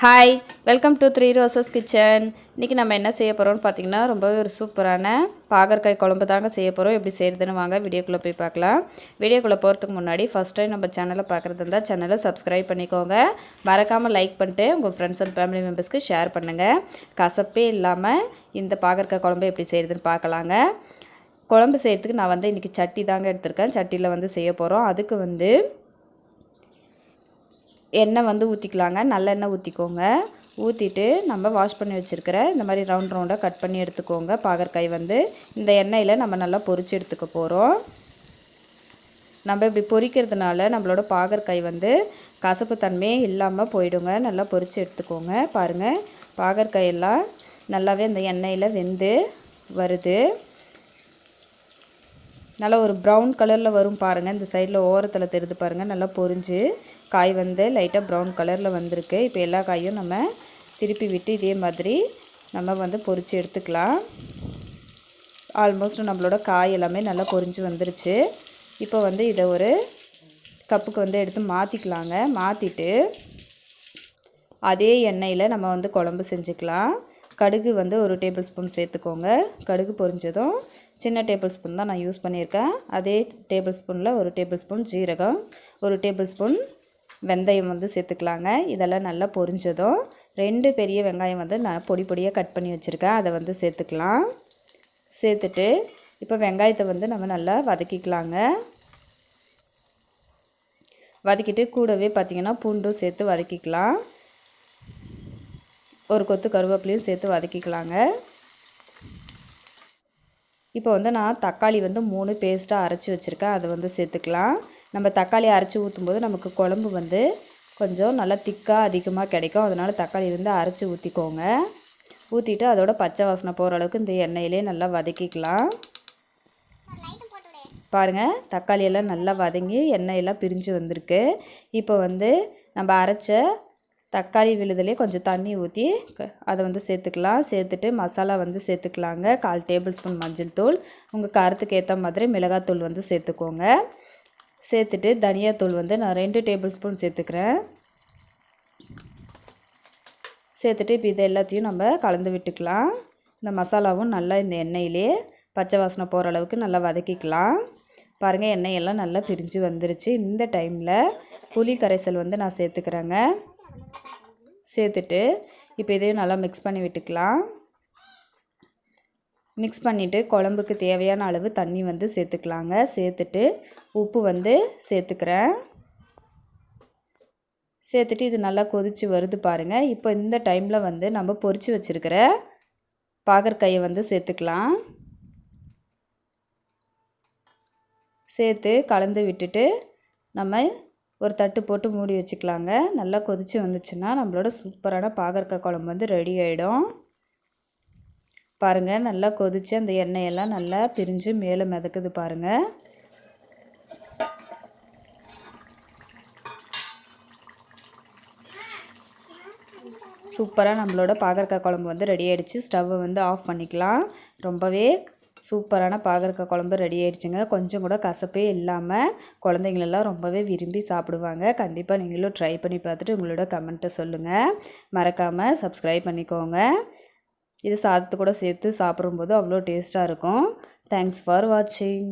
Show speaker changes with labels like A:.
A: Hi, welcome to 3 roses kitchen. இன்றைக்கி நம்ம என்ன செய்ய போகிறோம்னு பார்த்தீங்கன்னா, ரொம்பவே ஒரு சூப்பரான பாகற்காய் குழம்பு தாங்க செய்ய போகிறோம். எப்படி செய்கிறதுன்னு வாங்க வீடியோக்குள்ளே போய் பார்க்கலாம். வீடியோக்குள்ளே போகிறதுக்கு முன்னாடி ஃபஸ்ட் டைம் நம்ம சேனலை பார்க்குறது இருந்தால் சேனலை சப்ஸ்கிரைப் பண்ணிக்கோங்க. மறக்காமல் லைக் பண்ணிட்டு உங்கள் ஃப்ரெண்ட்ஸ் அண்ட் ஃபேமிலி மெம்பர்ஸ்க்கு ஷேர் பண்ணுங்கள். கசப்பே இல்லாமல் இந்த பாகற்காய் குழம்பு எப்படி செய்கிறதுன்னு பார்க்கலாங்க. குழம்பு செய்கிறதுக்கு நான் இன்றைக்கி சட்டி தாங்க எடுத்திருக்கேன். சட்டியில் செய்ய போகிறோம். அதுக்கு எண்ணெய் ஊற்றிக்கலாங்க. நல்லெண்ணெய் ஊற்றிக்கோங்க. ஊற்றிட்டு நம்ம வாஷ் பண்ணி வச்சுருக்கிற இந்த மாதிரி ரவுண்ட் ரவுண்டாக கட் பண்ணி எடுத்துக்கோங்க. பாகற்காய் இந்த எண்ணெயில் நம்ம நல்லா பொரித்து எடுத்துக்க போகிறோம். நம்ம இப்படி பொரிக்கிறதுனால நம்மளோட பாகற்காய் கசப்பு தன்மையே இல்லாமல் போயிடுங்க. நல்லா பொரித்து எடுத்துக்கோங்க. பாருங்கள், பாகற்காயெல்லாம் நல்லாவே இந்த எண்ணெயில் வெந்து வருது. நல்லா ஒரு ப்ரௌன் கலரில் வரும் பாருங்கள். இந்த சைடில் ஓரத்தில் தெரிது பாருங்கள். நல்லா பொரிஞ்சு காய் லைட்டாக ப்ரௌன் கலரில் வந்திருக்கு. இப்போ எல்லா காயும் நம்ம திருப்பி விட்டு இதே மாதிரி நம்ம பொரித்து எடுத்துக்கலாம். ஆல்மோஸ்ட் நம்மளோட காய் எல்லாமே நல்லா பொரிஞ்சு வந்துருச்சு. இப்போ இதை ஒரு கப்புக்கு எடுத்து மாற்றிக்கலாங்க. மாற்றிட்டு அதே எண்ணெயில் நம்ம குழம்பு செஞ்சுக்கலாம். கடுகு ஒரு டேபிள் ஸ்பூன் சேர்த்துக்கோங்க. கடுகு பொரிஞ்சதும் சின்ன டேபிள் ஸ்பூன் தான் நான் யூஸ் பண்ணியிருக்கேன். அதே டேபிள் ஸ்பூனில் ஒரு டேபிள் ஸ்பூன் ஜீரகம், ஒரு டேபிள் ஸ்பூன் வெந்தயம் சேர்த்துக்கலாங்க. இதெல்லாம் நல்லா பொரிஞ்சதும் 2 பெரிய வெங்காயம் நான் பொடி பொடியாக கட் பண்ணி வச்சுருக்கேன். அதை சேர்த்துக்கலாம். சேர்த்துட்டு இப்போ வெங்காயத்தை நம்ம நல்லா வதக்கிக்கலாங்க. வதக்கிட்டு கூடவே பார்த்திங்கன்னா பூண்டும் சேர்த்து வதக்கிக்கலாம். ஒரு கொத்து கருவேப்பிலையும் சேர்த்து வதக்கிக்கலாங்க. இப்போ நான் தக்காளி 3 பேஸ்ட்டாக அரைச்சி வச்சுருக்கேன். அதை சேர்த்துக்கலாம். நம்ம தக்காளி அரைச்சி ஊற்றும்போது நமக்கு குழம்பு கொஞ்சம் நல்லா திக்காக அதிகமாக கிடைக்கும். அதனால் தக்காளி அரைச்சி ஊற்றிக்கோங்க. ஊற்றிட்டு அதோட பச்சை வாசனை போகிற அளவுக்கு இந்த எண்ணெயிலே நல்லா வதக்கிக்கலாம். பாருங்கள், தக்காளியெல்லாம் நல்லா வதங்கி எண்ணெயெல்லாம் பிரிஞ்சு வந்திருக்கு. இப்போ நம்ம அரைச்ச தக்காளி விழுதுலேயே கொஞ்சம் தண்ணி ஊற்றி அதை சேர்த்துக்கலாம். சேர்த்துட்டு மசாலா சேர்த்துக்கலாங்க. 1/4 டேபிள் ஸ்பூன் மஞ்சள் தூள், உங்கள் காரத்துக்கு ஏற்ற மாதிரி மிளகாத்தூள் சேர்த்துக்கோங்க. சேர்த்துட்டு தனியாத்தூள் நான் 2 டேபிள் ஸ்பூன் சேர்த்துக்கிறேன். சேர்த்துட்டு இப்போ இதை எல்லாத்தையும் நம்ம கலந்து விட்டுக்கலாம். இந்த மசாலாவும் நல்லா இந்த எண்ணெயிலே பச்சை வாசனை போகிற அளவுக்கு நல்லா வதக்கிக்கலாம். பாருங்கள், எண்ணெயெல்லாம் நல்லா பிரிஞ்சு வந்துருச்சு. இந்த டைமில் புளி கரைசல் நான் சேர்த்துக்கிறேங்க. சேர்த்துட்டு இப்போ இதையும் நல்லா மிக்ஸ் பண்ணி விட்டுக்கலாம். மிக்ஸ் பண்ணிவிட்டு குழம்புக்கு தேவையான அளவு தண்ணி சேர்த்துக்கலாங்க. சேர்த்துட்டு உப்பு சேர்த்துக்கிறேன். சேர்த்துட்டு இது நல்லா கொதித்து வருது பாருங்கள். இப்போ இந்த டைமில் நம்ம பொரித்து வச்சுருக்கிற பாகற்காயை சேர்த்துக்கலாம். சேர்த்து கலந்து விட்டுட்டு நம்ம ஒரு தட்டு போட்டு மூடி வச்சுக்கலாங்க. நல்லா கொதித்து வந்துச்சுன்னா நம்மளோட சூப்பரான பாகற்காய் குழம்பு ரெடி ஆகிடும். பாருங்கள், நல்லா கொதித்து அந்த எண்ணெயெல்லாம் நல்லா பிரிஞ்சு மேலே மிதக்குது பாருங்கள். சூப்பராக நம்மளோட பாகற்காய் குழம்பு ரெடி ஆகிடுச்சு. ஸ்டவ்வை ஆஃப் பண்ணிக்கலாம். ரொம்பவே சூப்பரான பாகற்காய் குழம்பு ரெடி ஆகிடுச்சுங்க. கொஞ்சம் கூட கசப்பே இல்லாமல் குழந்தைங்களெல்லாம் ரொம்பவே விரும்பி சாப்பிடுவாங்க. கண்டிப்பாக நீங்களும் ட்ரை பண்ணி பார்த்துட்டு உங்களோட கமெண்ட்டை சொல்லுங்கள். மறக்காமல் சப்ஸ்கிரைப் பண்ணிக்கோங்க. இது சாதத்து கூட சேர்த்து சாப்பிடும்போது அவ்வளோ டேஸ்ட்டாக இருக்கும். தேங்க்ஸ் ஃபார் வாட்சிங்.